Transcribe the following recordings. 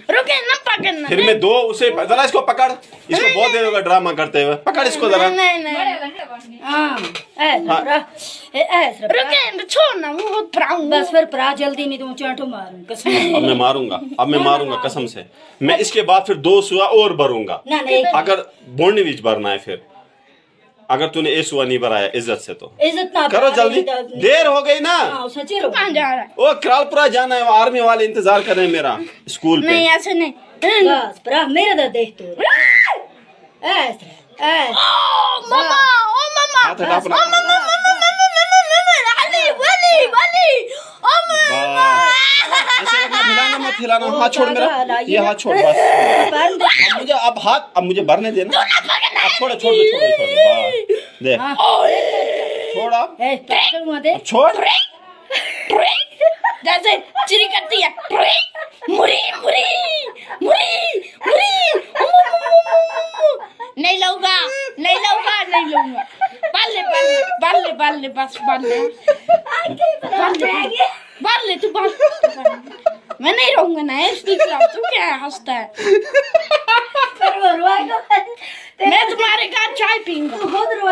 रुके ना पकड़ना। फिर मैं दो उसे जरा इसको पकड़, इसको बहुत देर होगा ड्रामा करते हुए, पकड़ इसको जरा। रुके छोड़ना मुंह प्राऊं। बस फिर प्रा जल्दी नहीं तो चाटो मारूं कसम। अब मैं मारूंगा कसम से। मैं इसके बाद फिर 2 सुआ और भरूंगा। अगर बोलने बीच भरना है फिर, अगर तूने ए सुआ नहीं भराया इज्जत से तो इज्जत ना करो जल्दी, देर हो गई ना। सच्ची रो कहां जा रहा है? ओ करालपुरा जाना है, आर्मी वाले इंतजार कर रहे हैं मेरा स्कूल पे। नहीं ऐसे नहीं, बस प्रा मेरा दा देख तो ऐसे मामा ओ मामा हाथ हटा अपना। मत हिलाना, हाथ छोड़ मेरा, ये हाथ छोड़ बस। मुझे अब मुझे भरने देना। अब छोड़ बस दे, छोड़ अब छोड़। जैसे चिरी करती है मुरी मुरी मुरी मुरी। नहीं लूंगा बल्ले बस बल्ले तू मैं नहीं रहूंगा ना इसकी खिलाफ। तू क्या हंसता है? मैं तुम्हारे घर चाय पीऊंगा। रो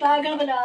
पागल बना।